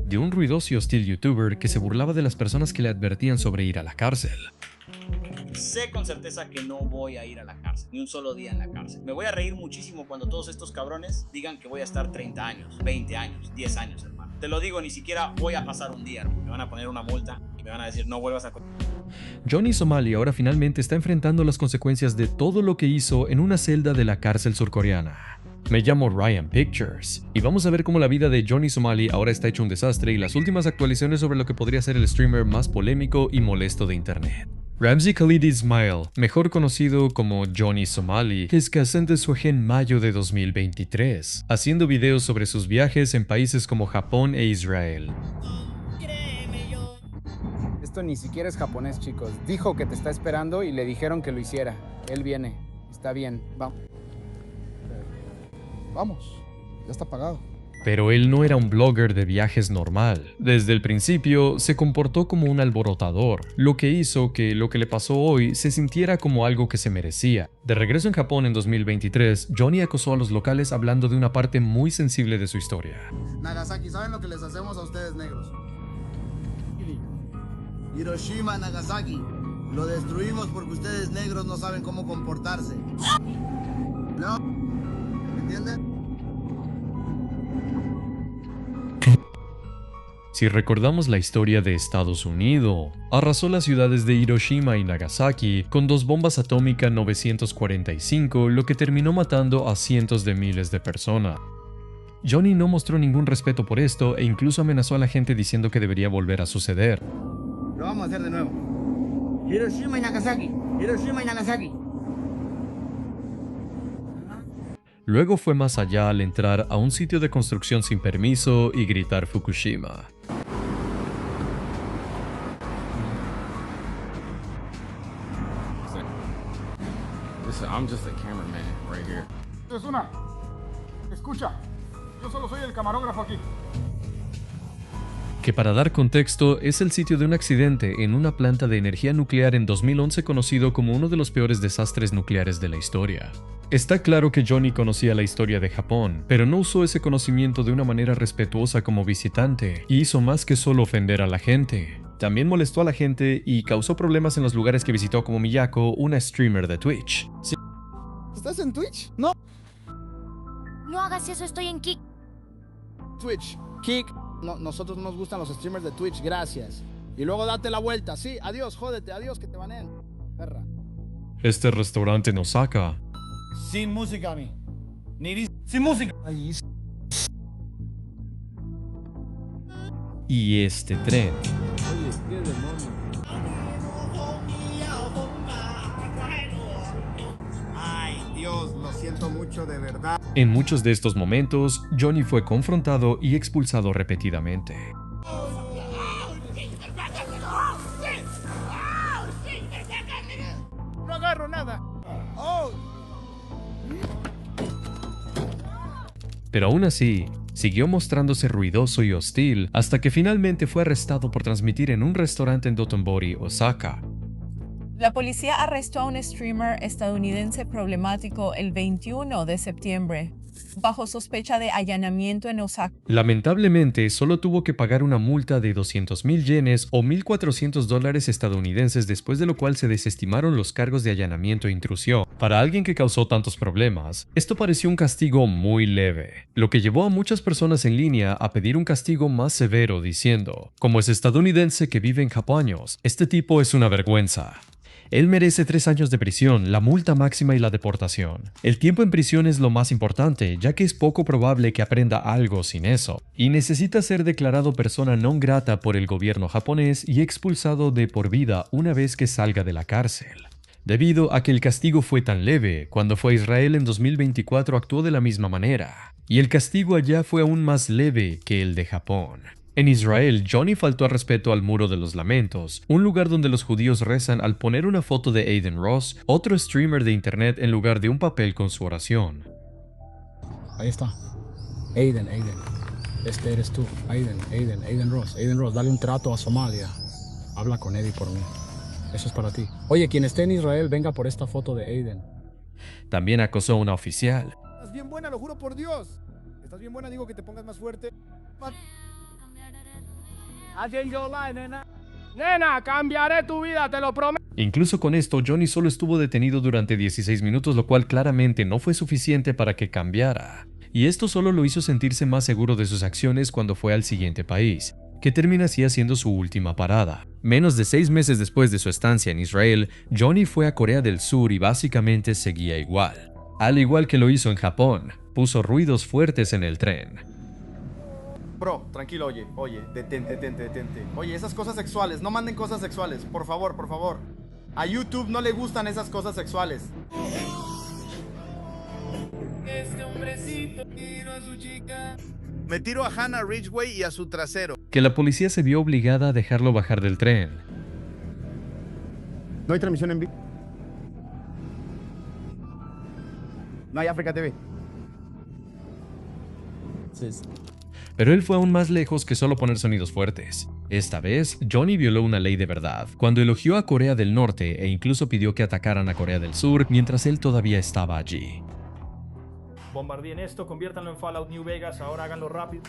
de un ruidoso y hostil youtuber que se burlaba de las personas que le advertían sobre ir a la cárcel. Sé con certeza que no voy a ir a la cárcel, ni un solo día en la cárcel. Me voy a reír muchísimo cuando todos estos cabrones digan que voy a estar 30 años, 20 años, 10 años, hermano. Te lo digo, ni siquiera voy a pasar un día, hermano. Me van a poner una multa y me van a decir no vuelvas a... Johnny Somali ahora finalmente está enfrentando las consecuencias de todo lo que hizo en una celda de la cárcel surcoreana. Me llamo Ryan Pictures y vamos a ver cómo la vida de Johnny Somali ahora está hecho un desastre y las últimas actualizaciones sobre lo que podría ser el streamer más polémico y molesto de internet. Ramzi Khalid Ismail, mejor conocido como Johnny Somali, se desuajó en mayo de 2023, haciendo videos sobre sus viajes en países como Japón e Israel. Esto ni siquiera es japonés, chicos. Dijo que te está esperando y le dijeron que lo hiciera. Él viene. Está bien. Vamos. Vamos. Ya está pagado. Pero él no era un blogger de viajes normal. Desde el principio se comportó como un alborotador, lo que hizo que lo que le pasó hoy se sintiera como algo que se merecía. De regreso en Japón en 2023, Johnny acosó a los locales hablando de una parte muy sensible de su historia. Nagasaki, ¿saben lo que les hacemos a ustedes negros? Hiroshima, Nagasaki, lo destruimos porque ustedes negros no saben cómo comportarse. ¿No? ¿Me entienden? Si recordamos la historia de Estados Unidos, arrasó las ciudades de Hiroshima y Nagasaki con 2 bombas atómicas 945, lo que terminó matando a cientos de miles de personas. Johnny no mostró ningún respeto por esto e incluso amenazó a la gente diciendo que debería volver a suceder. Lo vamos a hacer de nuevo. Hiroshima y Nagasaki. Hiroshima y Nagasaki. Luego fue más allá al entrar a un sitio de construcción sin permiso y gritar Fukushima. I'm just a cameraman right here. Es una. Escucha. Yo solo soy el camarógrafo aquí. Que para dar contexto es el sitio de un accidente en una planta de energía nuclear en 2011 conocido como uno de los peores desastres nucleares de la historia. Está claro que Johnny conocía la historia de Japón, pero no usó ese conocimiento de una manera respetuosa como visitante, y hizo más que solo ofender a la gente. También molestó a la gente y causó problemas en los lugares que visitó como Miyako, una streamer de Twitch. ¿Estás en Twitch? No. No hagas eso, estoy en Kick. Twitch. Kick. No, nosotros nos gustan los streamers de Twitch, gracias. Y luego date la vuelta, sí, adiós, jódete, adiós, que te baneen. Perra. Este restaurante en Osaka. Sin música, mi. Sin música. Ahí. Y este tren. Oye, qué demonio. Ay, Dios, lo siento mucho de verdad. En muchos de estos momentos, Johnny fue confrontado y expulsado repetidamente. No agarro nada. Oh. Pero aún así, siguió mostrándose ruidoso y hostil hasta que finalmente fue arrestado por transmitir en un restaurante en Dotonbori, Osaka. La policía arrestó a un streamer estadounidense problemático el 21 de septiembre, bajo sospecha de allanamiento en Osaka. Lamentablemente, solo tuvo que pagar una multa de 200,000 yenes o $1,400 estadounidenses, después de lo cual se desestimaron los cargos de allanamiento e intrusión. Para alguien que causó tantos problemas, esto pareció un castigo muy leve, lo que llevó a muchas personas en línea a pedir un castigo más severo diciendo, como es estadounidense que vive en Japón años, este tipo es una vergüenza. Él merece 3 años de prisión, la multa máxima y la deportación. El tiempo en prisión es lo más importante, ya que es poco probable que aprenda algo sin eso, y necesita ser declarado persona non grata por el gobierno japonés y expulsado de por vida una vez que salga de la cárcel. Debido a que el castigo fue tan leve, cuando fue a Israel en 2024 actuó de la misma manera, y el castigo allá fue aún más leve que el de Japón. En Israel, Johnny faltó al respeto al Muro de los Lamentos, un lugar donde los judíos rezan al poner una foto de Aiden Ross, otro streamer de internet, en lugar de un papel con su oración. Ahí está. Aiden. Este eres tú. Aiden Ross. Aiden Ross, dale un trato a Somalia. Habla con Eddie por mí. Eso es para ti. Oye, quien esté en Israel, venga por esta foto de Aiden. También acosó a una oficial. Estás bien buena, lo juro por Dios. Estás bien buena, digo que te pongas más fuerte. Nena, cambiaré tu vida, te lo prometo. Incluso con esto, Johnny solo estuvo detenido durante 16 minutos, lo cual claramente no fue suficiente para que cambiara. Y esto solo lo hizo sentirse más seguro de sus acciones cuando fue al siguiente país, que termina así siendo su última parada. Menos de 6 meses después de su estancia en Israel, Johnny fue a Corea del Sur y básicamente seguía igual. Al igual que lo hizo en Japón, puso ruidos fuertes en el tren. Bro, tranquilo, oye, detente. Oye, esas cosas sexuales, no manden cosas sexuales, por favor. A YouTube no le gustan esas cosas sexuales. Este hombrecito tiró a su chica. Me tiro a Hannah Ridgway y a su trasero. Que la policía se vio obligada a dejarlo bajar del tren. No hay transmisión en vivo. No hay África TV. Pero él fue aún más lejos que solo poner sonidos fuertes. Esta vez, Johnny violó una ley de verdad, cuando elogió a Corea del Norte e incluso pidió que atacaran a Corea del Sur mientras él todavía estaba allí. Bombardeen esto, conviértanlo en Fallout New Vegas, ahora háganlo rápido.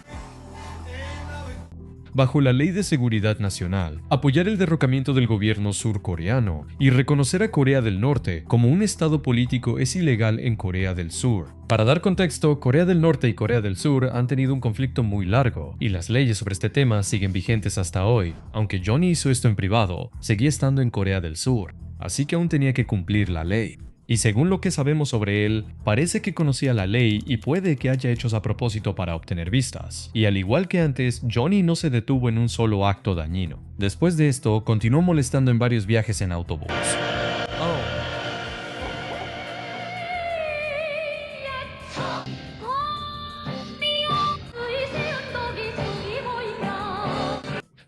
Bajo la Ley de Seguridad Nacional, apoyar el derrocamiento del gobierno surcoreano y reconocer a Corea del Norte como un estado político es ilegal en Corea del Sur. Para dar contexto, Corea del Norte y Corea del Sur han tenido un conflicto muy largo, y las leyes sobre este tema siguen vigentes hasta hoy. Aunque Johnny hizo esto en privado, seguía estando en Corea del Sur, así que aún tenía que cumplir la ley. Y según lo que sabemos sobre él, parece que conocía la ley y puede que haya hechos a propósito para obtener vistas. Y al igual que antes, Johnny no se detuvo en un solo acto dañino. Después de esto, continuó molestando en varios viajes en autobús.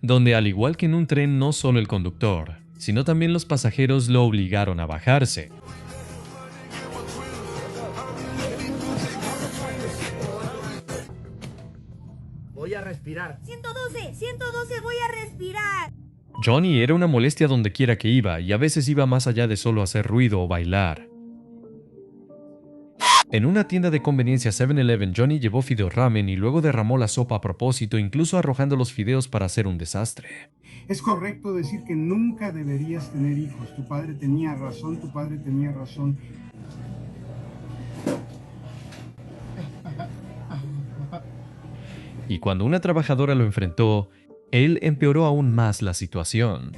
Donde al igual que en un tren, no solo el conductor, sino también los pasajeros lo obligaron a bajarse. Voy a respirar. 112, voy a respirar. Johnny era una molestia donde quiera que iba y a veces iba más allá de solo hacer ruido o bailar. En una tienda de conveniencia 7-Eleven, Johnny llevó fideo ramen y luego derramó la sopa a propósito, incluso arrojando los fideos para hacer un desastre. Es correcto decir que nunca deberías tener hijos. Tu padre tenía razón. Y cuando una trabajadora lo enfrentó, él empeoró aún más la situación.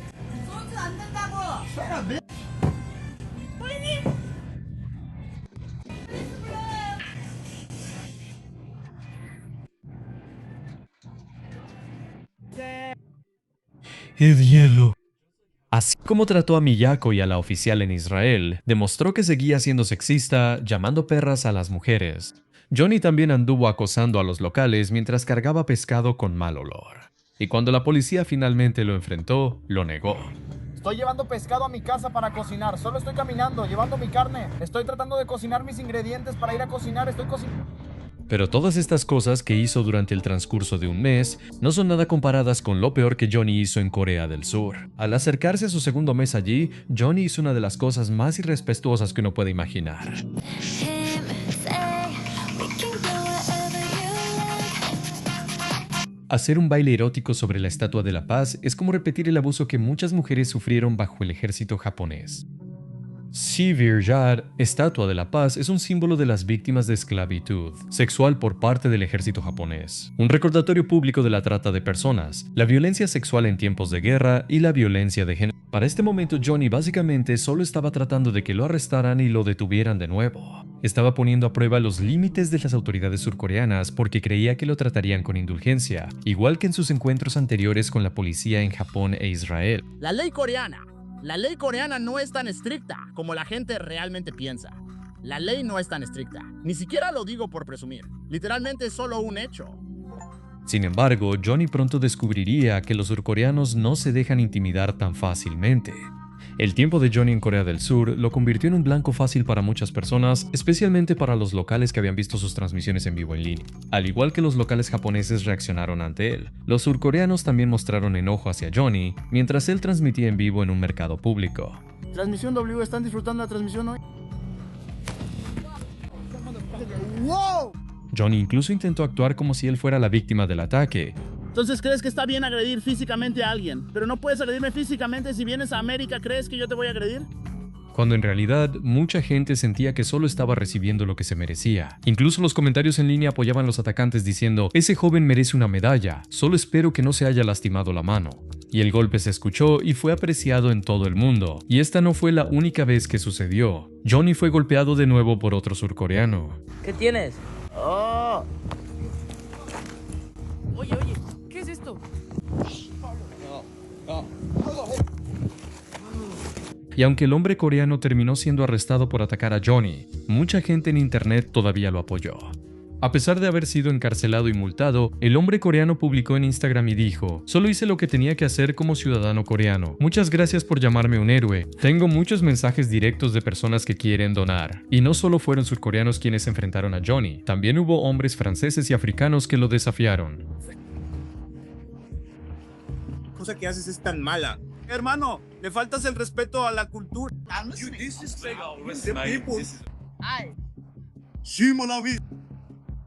¡El hielo! Así como trató a Miyako y a la oficial en Israel, demostró que seguía siendo sexista, llamando perras a las mujeres. Johnny también anduvo acosando a los locales mientras cargaba pescado con mal olor. Y cuando la policía finalmente lo enfrentó, lo negó. Estoy llevando pescado a mi casa para cocinar. Solo estoy caminando, llevando mi carne. Estoy tratando de cocinar mis ingredientes para ir a cocinar. Estoy cocinando. Pero todas estas cosas que hizo durante el transcurso de un mes no son nada comparadas con lo peor que Johnny hizo en Corea del Sur. Al acercarse a su segundo mes allí, Johnny hizo una de las cosas más irrespetuosas que uno puede imaginar. Hacer un baile erótico sobre la Estatua de la Paz es como repetir el abuso que muchas mujeres sufrieron bajo el ejército japonés. Sivirjar, Estatua de la Paz, es un símbolo de las víctimas de esclavitud sexual por parte del ejército japonés, un recordatorio público de la trata de personas, la violencia sexual en tiempos de guerra y la violencia de género. Para este momento, Johnny básicamente solo estaba tratando de que lo arrestaran y lo detuvieran de nuevo. Estaba poniendo a prueba los límites de las autoridades surcoreanas porque creía que lo tratarían con indulgencia, igual que en sus encuentros anteriores con la policía en Japón e Israel. La ley coreana no es tan estricta como la gente realmente piensa. La ley no es tan estricta. Ni siquiera lo digo por presumir. Literalmente es solo un hecho. Sin embargo, Johnny pronto descubriría que los surcoreanos no se dejan intimidar tan fácilmente. El tiempo de Johnny en Corea del Sur lo convirtió en un blanco fácil para muchas personas, especialmente para los locales que habían visto sus transmisiones en vivo en línea. Al igual que los locales japoneses reaccionaron ante él, los surcoreanos también mostraron enojo hacia Johnny mientras él transmitía en vivo en un mercado público. Transmisión W, ¿están disfrutando la transmisión hoy? ¡Wow! Johnny incluso intentó actuar como si él fuera la víctima del ataque, Entonces crees que está bien agredir físicamente a alguien, pero no puedes agredirme físicamente. Si vienes a América, ¿crees que yo te voy a agredir? Cuando en realidad mucha gente sentía que solo estaba recibiendo lo que se merecía. Incluso los comentarios en línea apoyaban a los atacantes diciendo: ese joven merece una medalla, solo espero que no se haya lastimado la mano. Y el golpe se escuchó y fue apreciado en todo el mundo. Y esta no fue la única vez que sucedió. Johnny fue golpeado de nuevo por otro surcoreano. ¿Qué tienes? ¡Oh! Oye, ¿qué es esto? Y aunque el hombre coreano terminó siendo arrestado por atacar a Johnny, mucha gente en internet todavía lo apoyó. A pesar de haber sido encarcelado y multado, el hombre coreano publicó en Instagram y dijo: solo hice lo que tenía que hacer como ciudadano coreano. Muchas gracias por llamarme un héroe. Tengo muchos mensajes directos de personas que quieren donar. Y no solo fueron surcoreanos quienes se enfrentaron a Johnny, también hubo hombres franceses y africanos que lo desafiaron. La cosa que haces es tan mala. Hermano, le faltas el respeto a la cultura.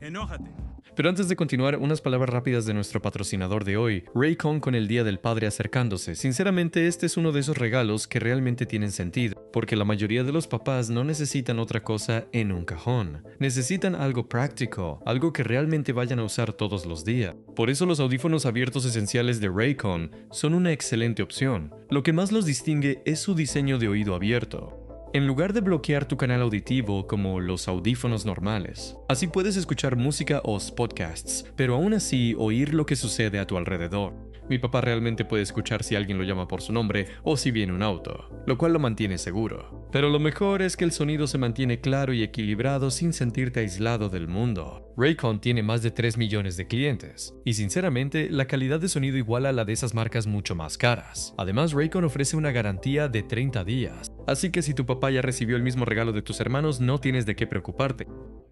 Enójate. Pero antes de continuar, unas palabras rápidas de nuestro patrocinador de hoy, Raycon, con el Día del Padre acercándose. Sinceramente, este es uno de esos regalos que realmente tienen sentido, porque la mayoría de los papás no necesitan otra cosa en un cajón. Necesitan algo práctico, algo que realmente vayan a usar todos los días. Por eso los audífonos abiertos esenciales de Raycon son una excelente opción. Lo que más los distingue es su diseño de oído abierto. En lugar de bloquear tu canal auditivo como los audífonos normales. Así puedes escuchar música o podcasts, pero aún así oír lo que sucede a tu alrededor. Mi papá realmente puede escuchar si alguien lo llama por su nombre o si viene un auto, lo cual lo mantiene seguro. Pero lo mejor es que el sonido se mantiene claro y equilibrado sin sentirte aislado del mundo. Raycon tiene más de 3 millones de clientes, y sinceramente la calidad de sonido iguala a la de esas marcas mucho más caras. Además, Raycon ofrece una garantía de 30 días, así que si tu papá ya recibió el mismo regalo de tus hermanos, no tienes de qué preocuparte.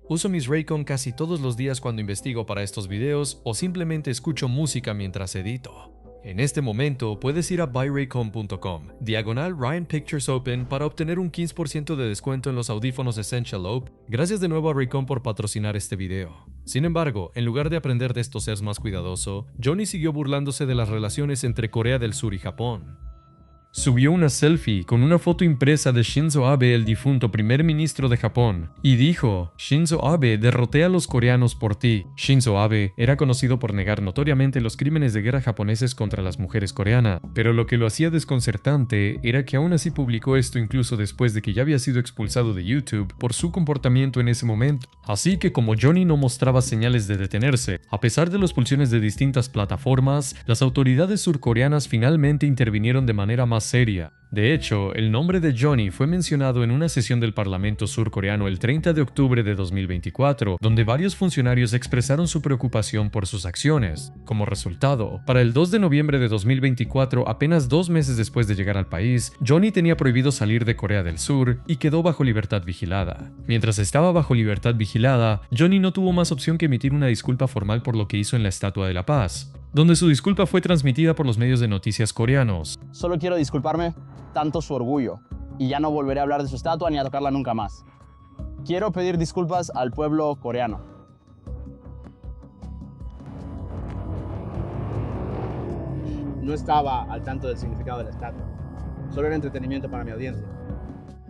Uso mis Raycon casi todos los días cuando investigo para estos videos o simplemente escucho música mientras edito. En este momento puedes ir a buyraycon.com, /Ryan Pictures Open para obtener un 15% de descuento en los audífonos Essential Loop. Gracias de nuevo a Raycon por patrocinar este video. Sin embargo, en lugar de aprender de esto ser más cuidadoso, Johnny siguió burlándose de las relaciones entre Corea del Sur y Japón. Subió una selfie con una foto impresa de Shinzo Abe, el difunto primer ministro de Japón, y dijo: Shinzo Abe, derroté a los coreanos por ti. Shinzo Abe era conocido por negar notoriamente los crímenes de guerra japoneses contra las mujeres coreanas, pero lo que lo hacía desconcertante era que aún así publicó esto incluso después de que ya había sido expulsado de YouTube por su comportamiento en ese momento. Así que como Johnny no mostraba señales de detenerse, a pesar de las expulsiones de distintas plataformas, las autoridades surcoreanas finalmente intervinieron de manera más seria. De hecho, el nombre de Johnny fue mencionado en una sesión del Parlamento surcoreano el 30 de octubre de 2024, donde varios funcionarios expresaron su preocupación por sus acciones. Como resultado, para el 2 de noviembre de 2024, apenas 2 meses después de llegar al país, Johnny tenía prohibido salir de Corea del Sur y quedó bajo libertad vigilada. Mientras estaba bajo libertad vigilada, Johnny no tuvo más opción que emitir una disculpa formal por lo que hizo en la Estatua de la Paz, donde su disculpa fue transmitida por los medios de noticias coreanos. Solo quiero disculparme tanto su orgullo, y ya no volveré a hablar de su estatua ni a tocarla nunca más. Quiero pedir disculpas al pueblo coreano. No estaba al tanto del significado de la estatua. Solo era entretenimiento para mi audiencia.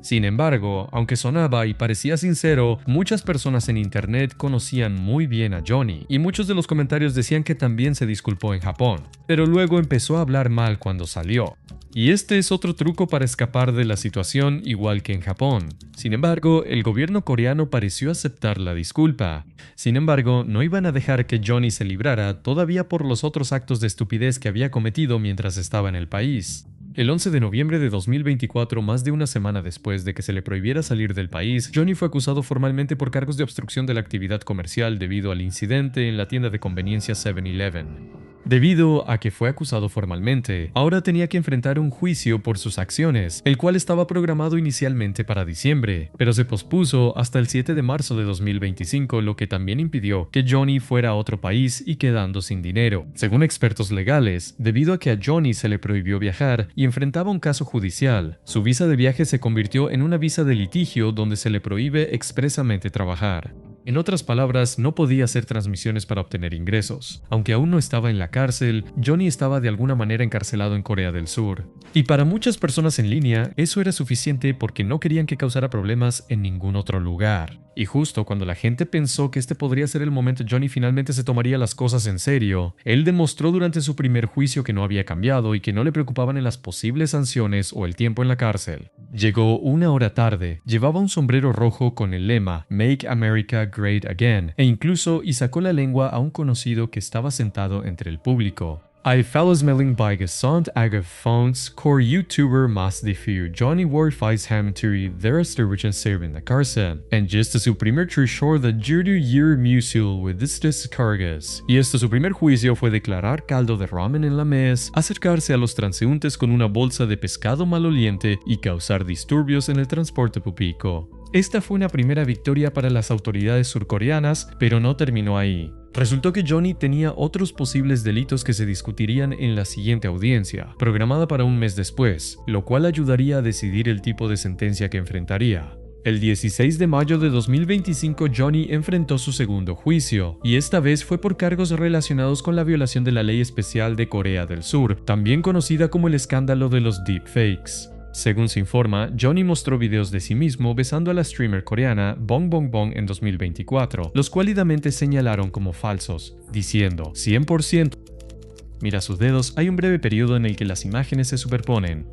Sin embargo, aunque sonaba y parecía sincero, muchas personas en internet conocían muy bien a Johnny, y muchos de los comentarios decían que también se disculpó en Japón, pero luego empezó a hablar mal cuando salió. Y este es otro truco para escapar de la situación, igual que en Japón. Sin embargo, el gobierno coreano pareció aceptar la disculpa. Sin embargo, no iban a dejar que Johnny se librara todavía por los otros actos de estupidez que había cometido mientras estaba en el país. El 11 de noviembre de 2024, más de una semana después de que se le prohibiera salir del país, Johnny fue acusado formalmente por cargos de obstrucción de la actividad comercial debido al incidente en la tienda de conveniencia 7-Eleven. Debido a que fue acusado formalmente, ahora tenía que enfrentar un juicio por sus acciones, el cual estaba programado inicialmente para diciembre, pero se pospuso hasta el 7 de marzo de 2025, lo que también impidió que Johnny fuera a otro país y quedando sin dinero. Según expertos legales, debido a que a Johnny se le prohibió viajar y enfrentaba un caso judicial, su visa de viaje se convirtió en una visa de litigio donde se le prohíbe expresamente trabajar. En otras palabras, no podía hacer transmisiones para obtener ingresos. Aunque aún no estaba en la cárcel, Johnny estaba de alguna manera encarcelado en Corea del Sur. Y para muchas personas en línea, eso era suficiente porque no querían que causara problemas en ningún otro lugar. Y justo cuando la gente pensó que este podría ser el momento Johnny finalmente se tomaría las cosas en serio, él demostró durante su primer juicio que no había cambiado y que no le preocupaban en las posibles sanciones o el tiempo en la cárcel. Llegó 1 hora tarde, llevaba un sombrero rojo con el lema Make America Great Again e incluso sacó la lengua a un conocido que estaba sentado entre el público. I fallesmelding by gesont agaf phones core YouTuber mas diffu Johnny Warfies ham turi deres derwichen serven the carson. And just su primer trishor the jirdu year musul with this cargas. Y su primer juicio fue declarar caldo de ramen en la mesa, acercarse a los transeúntes con una bolsa de pescado maloliente y causar disturbios en el transporte público. Esta fue una primera victoria para las autoridades surcoreanas, pero no terminó ahí. Resultó que Johnny tenía otros posibles delitos que se discutirían en la siguiente audiencia, programada para un mes después, lo cual ayudaría a decidir el tipo de sentencia que enfrentaría. El 16 de mayo de 2025 Johnny enfrentó su segundo juicio, y esta vez fue por cargos relacionados con la violación de la ley especial de Corea del Sur, también conocida como el escándalo de los deepfakes. Según se informa, Johnny mostró videos de sí mismo besando a la streamer coreana Bong Bong Bong en 2024, los cuales señalaron como falsos, diciendo 100%. Mira sus dedos, hay un breve periodo en el que las imágenes se superponen.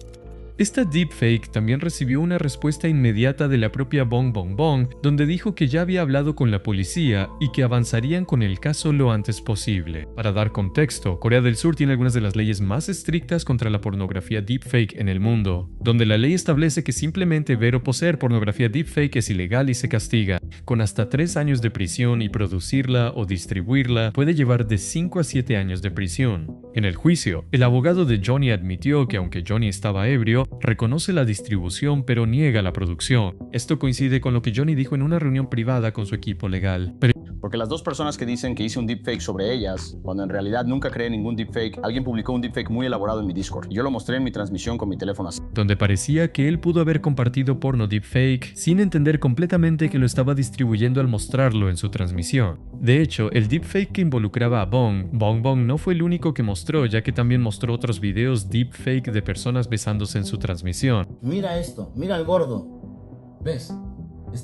Esta deepfake también recibió una respuesta inmediata de la propia Bong Bong Bong, donde dijo que ya había hablado con la policía y que avanzarían con el caso lo antes posible. Para dar contexto, Corea del Sur tiene algunas de las leyes más estrictas contra la pornografía deepfake en el mundo, donde la ley establece que simplemente ver o poseer pornografía deepfake es ilegal y se castiga, con hasta 3 años de prisión, y producirla o distribuirla puede llevar de 5 a 7 años de prisión. En el juicio, el abogado de Johnny admitió que aunque Johnny estaba ebrio, reconoce la distribución pero niega la producción. Esto coincide con lo que Johnny dijo en una reunión privada con su equipo legal. Porque las dos personas que dicen que hice un deepfake sobre ellas, cuando en realidad nunca creé ningún deepfake, alguien publicó un deepfake muy elaborado en mi Discord. Yo lo mostré en mi transmisión con mi teléfono así. Donde parecía que él pudo haber compartido porno deepfake sin entender completamente que lo estaba distribuyendo al mostrarlo en su transmisión. De hecho, el deepfake que involucraba a Bong Bong no fue el único que mostró, ya que también mostró otros videos deepfake de personas besándose en su transmisión. Mira esto, mira al gordo. ¿Ves?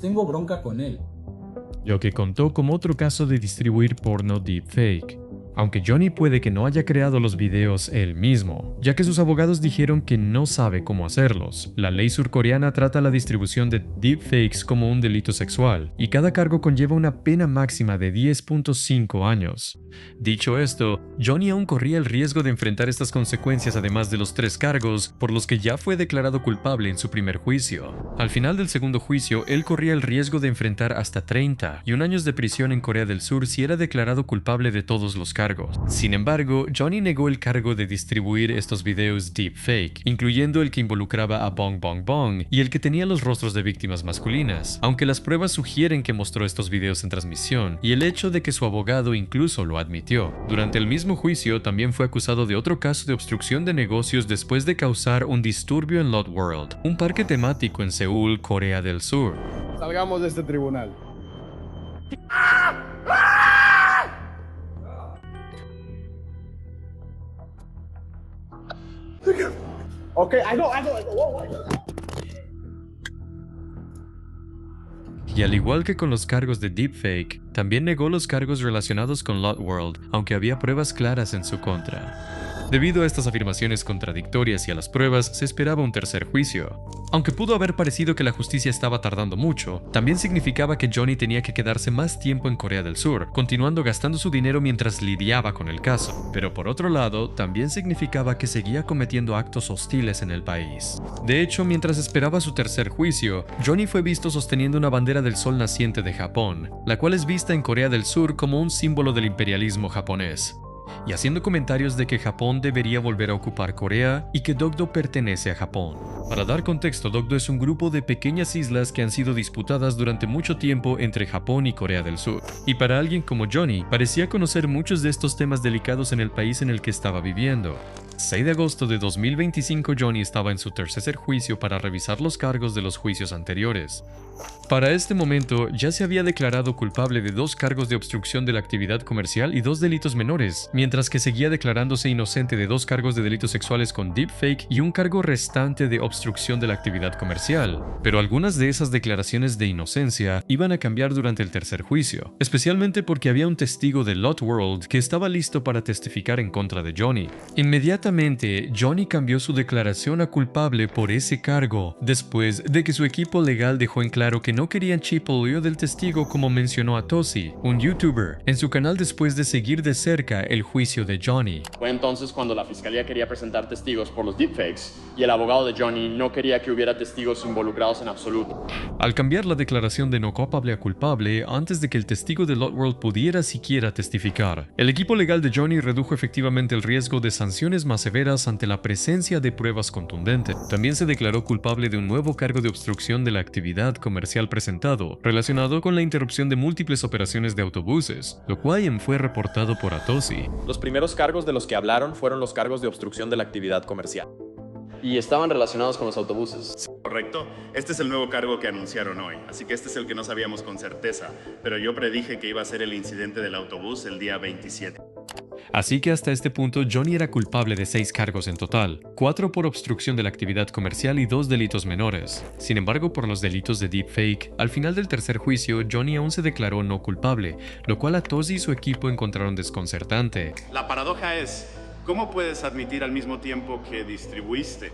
Tengo bronca con él. Lo que contó como otro caso de distribuir porno deepfake. Aunque Johnny puede que no haya creado los videos él mismo, ya que sus abogados dijeron que no sabe cómo hacerlos. La ley surcoreana trata la distribución de deepfakes como un delito sexual, y cada cargo conlleva una pena máxima de 10.5 años. Dicho esto, Johnny aún corría el riesgo de enfrentar estas consecuencias además de los 3 cargos por los que ya fue declarado culpable en su primer juicio. Al final del segundo juicio, él corría el riesgo de enfrentar hasta 30 y 1 años de prisión en Corea del Sur si era declarado culpable de todos los cargos. Sin embargo, Johnny negó el cargo de distribuir estos videos deepfake, incluyendo el que involucraba a Bong Bong Bong y el que tenía los rostros de víctimas masculinas, aunque las pruebas sugieren que mostró estos videos en transmisión, y el hecho de que su abogado incluso lo admitió. Durante el mismo juicio, también fue acusado de otro caso de obstrucción de negocios después de causar un disturbio en Lot World, un parque temático en Seúl, Corea del Sur. Salgamos de este tribunal. Okay, I know. Y al igual que con los cargos de deepfake, también negó los cargos relacionados con Lot World, aunque había pruebas claras en su contra. Debido a estas afirmaciones contradictorias y a las pruebas, se esperaba un tercer juicio. Aunque pudo haber parecido que la justicia estaba tardando mucho, también significaba que Johnny tenía que quedarse más tiempo en Corea del Sur, continuando gastando su dinero mientras lidiaba con el caso. Pero por otro lado, también significaba que seguía cometiendo actos hostiles en el país. De hecho, mientras esperaba su tercer juicio, Johnny fue visto sosteniendo una bandera del sol naciente de Japón, la cual es vista en Corea del Sur como un símbolo del imperialismo japonés, y haciendo comentarios de que Japón debería volver a ocupar Corea y que Dokdo pertenece a Japón. Para dar contexto, Dokdo es un grupo de pequeñas islas que han sido disputadas durante mucho tiempo entre Japón y Corea del Sur. Y para alguien como Johnny, parecía conocer muchos de estos temas delicados en el país en el que estaba viviendo. 6 de agosto de 2025, Johnny estaba en su tercer juicio para revisar los cargos de los juicios anteriores. Para este momento, ya se había declarado culpable de 2 cargos de obstrucción de la actividad comercial y 2 delitos menores, mientras que seguía declarándose inocente de 2 cargos de delitos sexuales con deepfake y un cargo restante de obstrucción de la actividad comercial. Pero algunas de esas declaraciones de inocencia iban a cambiar durante el tercer juicio, especialmente porque había un testigo de Lot World que estaba listo para testificar en contra de Johnny. Inmediatamente, Johnny cambió su declaración a culpable por ese cargo, después de que su equipo legal dejó en claro que no querían chip el lío del testigo, como mencionó Atosi, un youtuber, en su canal después de seguir de cerca el juicio de Johnny. Fue entonces cuando la fiscalía quería presentar testigos por los deepfakes y el abogado de Johnny no quería que hubiera testigos involucrados en absoluto. Al cambiar la declaración de no culpable a culpable antes de que el testigo de Lot World pudiera siquiera testificar, el equipo legal de Johnny redujo efectivamente el riesgo de sanciones más severas ante la presencia de pruebas contundentes. También se declaró culpable de un nuevo cargo de obstrucción de la actividad comercial presentado, relacionado con la interrupción de múltiples operaciones de autobuses, lo cual fue reportado por Atosi. Los primeros cargos de los que hablaron fueron los cargos de obstrucción de la actividad comercial. Y estaban relacionados con los autobuses. Correcto. Este es el nuevo cargo que anunciaron hoy, así que este es el que no sabíamos con certeza, pero yo predije que iba a ser el incidente del autobús el día 27. Así que hasta este punto Johnny era culpable de 6 cargos en total, 4 por obstrucción de la actividad comercial y 2 delitos menores. Sin embargo, por los delitos de deepfake, al final del tercer juicio, Johnny aún se declaró no culpable, lo cual Atosi y su equipo encontraron desconcertante. La paradoja es, ¿cómo puedes admitir al mismo tiempo que distribuiste?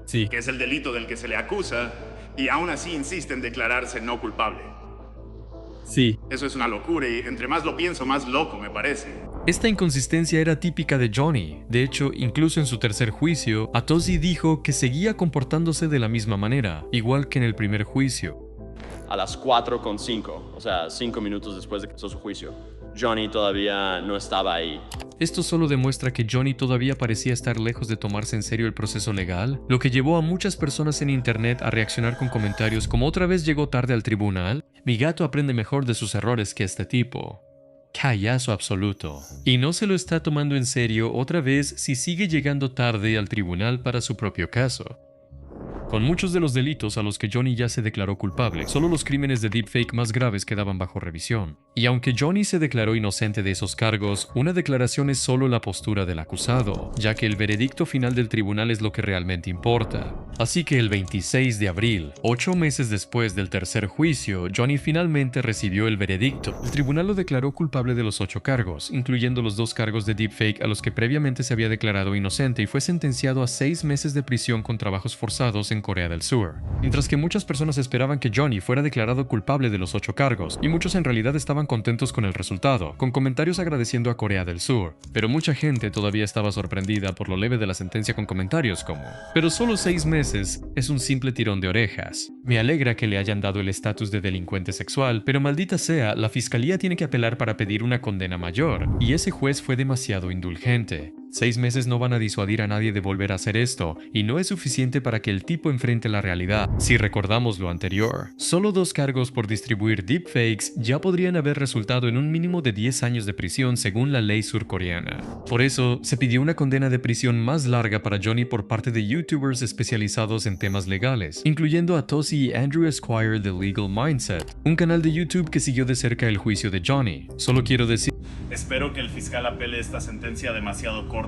Sí. Que es el delito del que se le acusa, y aún así insiste en declararse no culpable. Sí. Eso es una locura y entre más lo pienso, más loco me parece. Esta inconsistencia era típica de Johnny. De hecho, incluso en su tercer juicio, Atosi dijo que seguía comportándose de la misma manera, igual que en el primer juicio. A las 4:05, o sea, 5 minutos después de que empezó su juicio, Johnny todavía no estaba ahí. Esto solo demuestra que Johnny todavía parecía estar lejos de tomarse en serio el proceso legal, lo que llevó a muchas personas en internet a reaccionar con comentarios como "otra vez llegó tarde al tribunal, mi gato aprende mejor de sus errores que este tipo". Callazo absoluto. Y no se lo está tomando en serio otra vez si sigue llegando tarde al tribunal para su propio caso. Con muchos de los delitos a los que Johnny ya se declaró culpable, solo los crímenes de deepfake más graves quedaban bajo revisión. Y aunque Johnny se declaró inocente de esos cargos, una declaración es solo la postura del acusado, ya que el veredicto final del tribunal es lo que realmente importa. Así que el 26 de abril, 8 meses después del tercer juicio, Johnny finalmente recibió el veredicto. El tribunal lo declaró culpable de los 8 cargos, incluyendo los 2 cargos de deepfake a los que previamente se había declarado inocente, y fue sentenciado a 6 meses de prisión con trabajos forzados en Corea del Sur. Mientras que muchas personas esperaban que Johnny fuera declarado culpable de los 8 cargos, y muchos en realidad estaban contentos con el resultado, con comentarios agradeciendo a Corea del Sur. Pero mucha gente todavía estaba sorprendida por lo leve de la sentencia, con comentarios como: "Pero solo 6 meses es un simple tirón de orejas. Me alegra que le hayan dado el estatus de delincuente sexual, pero maldita sea, la fiscalía tiene que apelar para pedir una condena mayor, y ese juez fue demasiado indulgente. 6 meses no van a disuadir a nadie de volver a hacer esto, y no es suficiente para que el tipo enfrente la realidad. Si recordamos lo anterior, solo 2 cargos por distribuir deepfakes ya podrían haber resultado en un mínimo de 10 años de prisión según la ley surcoreana. Por eso, se pidió una condena de prisión más larga para Johnny por parte de youtubers especializados en temas legales, incluyendo a Tosi y Andrew Esquire de Legal Mindset, un canal de YouTube que siguió de cerca el juicio de Johnny. Solo quiero decir... Espero que el fiscal apele esta sentencia demasiado corta.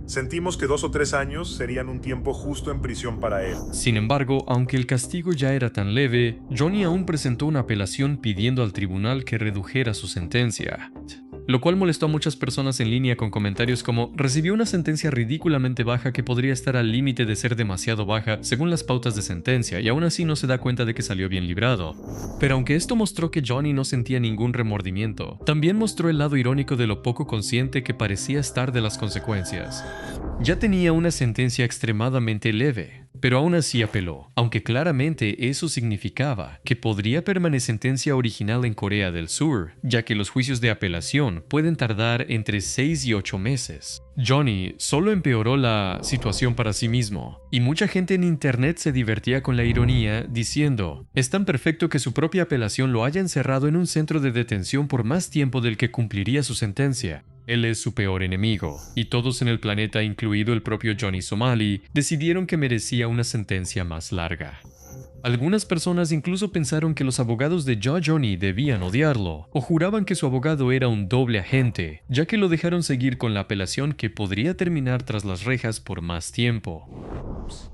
Sentimos que 2 o 3 años serían un tiempo justo en prisión para él. Sin embargo, aunque el castigo ya era tan leve, Johnny aún presentó una apelación pidiendo al tribunal que redujera su sentencia, lo cual molestó a muchas personas en línea con comentarios como: "recibió una sentencia ridículamente baja que podría estar al límite de ser demasiado baja según las pautas de sentencia, y aún así no se da cuenta de que salió bien librado". Pero aunque esto mostró que Johnny no sentía ningún remordimiento, también mostró el lado irónico de lo poco consciente que parecía estar de las consecuencias. Ya tenía una sentencia extremadamente leve, pero aún así apeló, aunque claramente eso significaba que podría permanecer sentencia original en Corea del Sur, ya que los juicios de apelación pueden tardar entre 6 y 8 meses. Johnny solo empeoró la situación para sí mismo, y mucha gente en internet se divertía con la ironía diciendo: "es tan perfecto que su propia apelación lo haya encerrado en un centro de detención por más tiempo del que cumpliría su sentencia". Él es su peor enemigo, y todos en el planeta, incluido el propio Johnny Somali, decidieron que merecía una sentencia más larga. Algunas personas incluso pensaron que los abogados de Johnny debían odiarlo, o juraban que su abogado era un doble agente, ya que lo dejaron seguir con la apelación que podría terminar tras las rejas por más tiempo.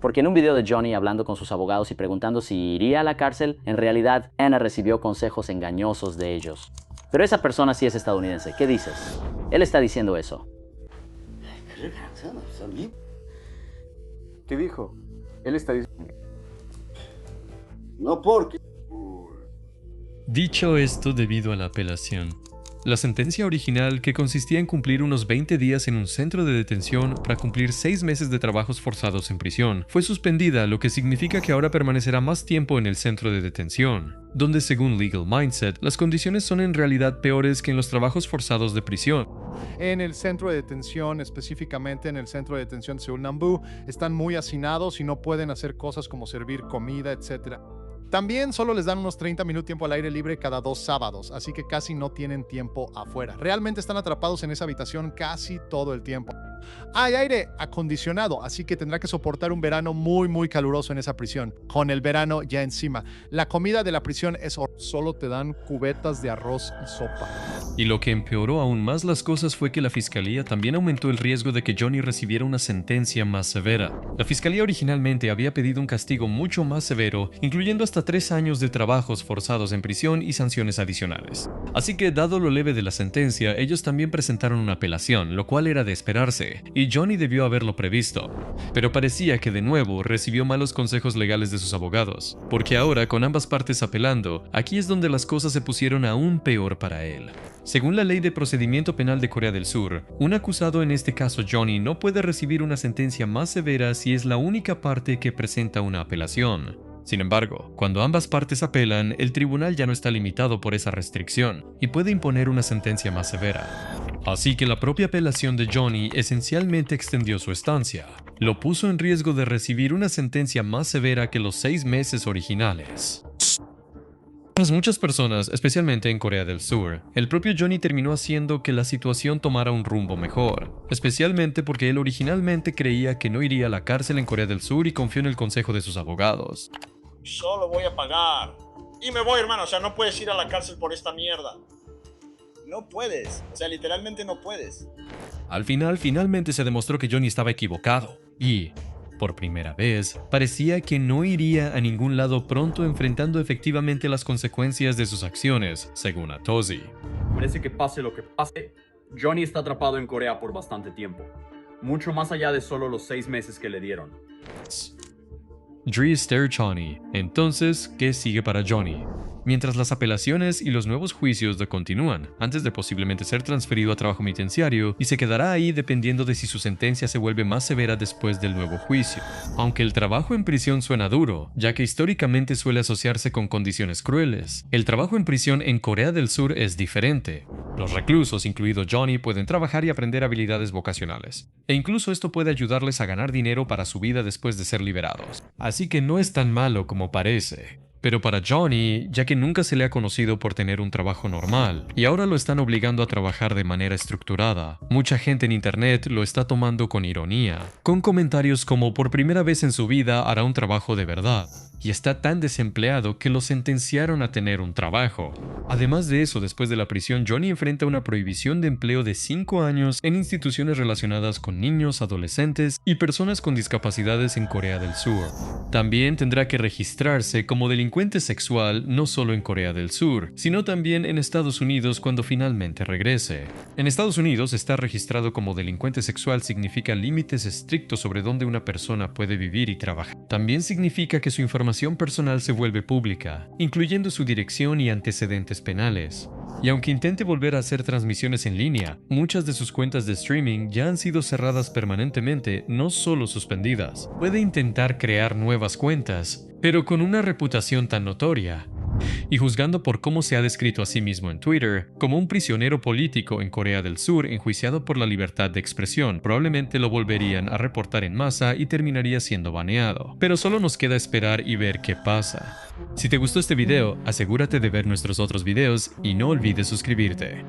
Porque en un video de Johnny hablando con sus abogados y preguntando si iría a la cárcel, en realidad Anna recibió consejos engañosos de ellos. Pero esa persona sí es estadounidense. ¿Qué dices? Él está diciendo eso. ¿Qué dijo? Él está diciendo... No porque... Dicho esto, debido a la apelación, la sentencia original, que consistía en cumplir unos 20 días en un centro de detención para cumplir 6 meses de trabajos forzados en prisión, fue suspendida, lo que significa que ahora permanecerá más tiempo en el centro de detención, donde según Legal Mindset, las condiciones son en realidad peores que en los trabajos forzados de prisión. En el centro de detención, específicamente en el centro de detención de Seúl Nambu, están muy hacinados y no pueden hacer cosas como servir comida, etc. También solo les dan unos 30 minutos tiempo al aire libre cada 2 sábados, así que casi no tienen tiempo afuera. Realmente están atrapados en esa habitación casi todo el tiempo. Hay aire acondicionado, así que tendrá que soportar un verano muy caluroso en esa prisión, con el verano ya encima. La comida de la prisión es solo te dan cubetas de arroz y sopa. Y lo que empeoró aún más las cosas fue que la fiscalía también aumentó el riesgo de que Johnny recibiera una sentencia más severa. La fiscalía originalmente había pedido un castigo mucho más severo, incluyendo hasta 3 años de trabajos forzados en prisión y sanciones adicionales. Así que, dado lo leve de la sentencia, ellos también presentaron una apelación, lo cual era de esperarse, y Johnny debió haberlo previsto. Pero parecía que de nuevo recibió malos consejos legales de sus abogados, porque ahora, con ambas partes apelando, aquí es donde las cosas se pusieron aún peor para él. Según la ley de procedimiento penal de Corea del Sur, un acusado, en este caso Johnny, no puede recibir una sentencia más severa si es la única parte que presenta una apelación. Sin embargo, cuando ambas partes apelan, el tribunal ya no está limitado por esa restricción y puede imponer una sentencia más severa. Así que la propia apelación de Johnny esencialmente extendió su estancia. Lo puso en riesgo de recibir una sentencia más severa que los 6 meses originales. Para muchas personas, especialmente en Corea del Sur, el propio Johnny terminó haciendo que la situación tomara un rumbo mejor, especialmente porque él originalmente creía que no iría a la cárcel en Corea del Sur y confió en el consejo de sus abogados. Solo voy a pagar. Y me voy, hermano. O sea, no puedes ir a la cárcel por esta mierda. No puedes. O sea, literalmente no puedes. Al final, finalmente se demostró que Johnny estaba equivocado. Y, por primera vez, parecía que no iría a ningún lado pronto, enfrentando efectivamente las consecuencias de sus acciones, según Atosi. Parece que pase lo que pase, Johnny está atrapado en Corea por bastante tiempo. Mucho más allá de solo los 6 meses que le dieron. Dri Sterchani. Entonces, ¿qué sigue para Johnny? Mientras las apelaciones y los nuevos juicios continúan, antes de posiblemente ser transferido a trabajo penitenciario, y se quedará ahí dependiendo de si su sentencia se vuelve más severa después del nuevo juicio. Aunque el trabajo en prisión suena duro, ya que históricamente suele asociarse con condiciones crueles, el trabajo en prisión en Corea del Sur es diferente. Los reclusos, incluido Johnny, pueden trabajar y aprender habilidades vocacionales, e incluso esto puede ayudarles a ganar dinero para su vida después de ser liberados. Así que no es tan malo como parece. Pero para Johnny, ya que nunca se le ha conocido por tener un trabajo normal, y ahora lo están obligando a trabajar de manera estructurada, mucha gente en internet lo está tomando con ironía, con comentarios como por primera vez en su vida hará un trabajo de verdad, y está tan desempleado que lo sentenciaron a tener un trabajo. Además de eso, después de la prisión, Johnny enfrenta una prohibición de empleo de 5 años en instituciones relacionadas con niños, adolescentes y personas con discapacidades en Corea del Sur. También tendrá que registrarse como delincuente sexual no solo en Corea del Sur, sino también en Estados Unidos cuando finalmente regrese. En Estados Unidos, estar registrado como delincuente sexual significa límites estrictos sobre dónde una persona puede vivir y trabajar. También significa que su información personal se vuelve pública, incluyendo su dirección y antecedentes penales. Y aunque intente volver a hacer transmisiones en línea, muchas de sus cuentas de streaming ya han sido cerradas permanentemente, no solo suspendidas. Puede intentar crear nuevas cuentas, pero con una reputación tan notoria, y juzgando por cómo se ha descrito a sí mismo en Twitter, como un prisionero político en Corea del Sur enjuiciado por la libertad de expresión, probablemente lo volverían a reportar en masa y terminaría siendo baneado. Pero solo nos queda esperar y ver qué pasa. Si te gustó este video, asegúrate de ver nuestros otros videos y no olvides suscribirte.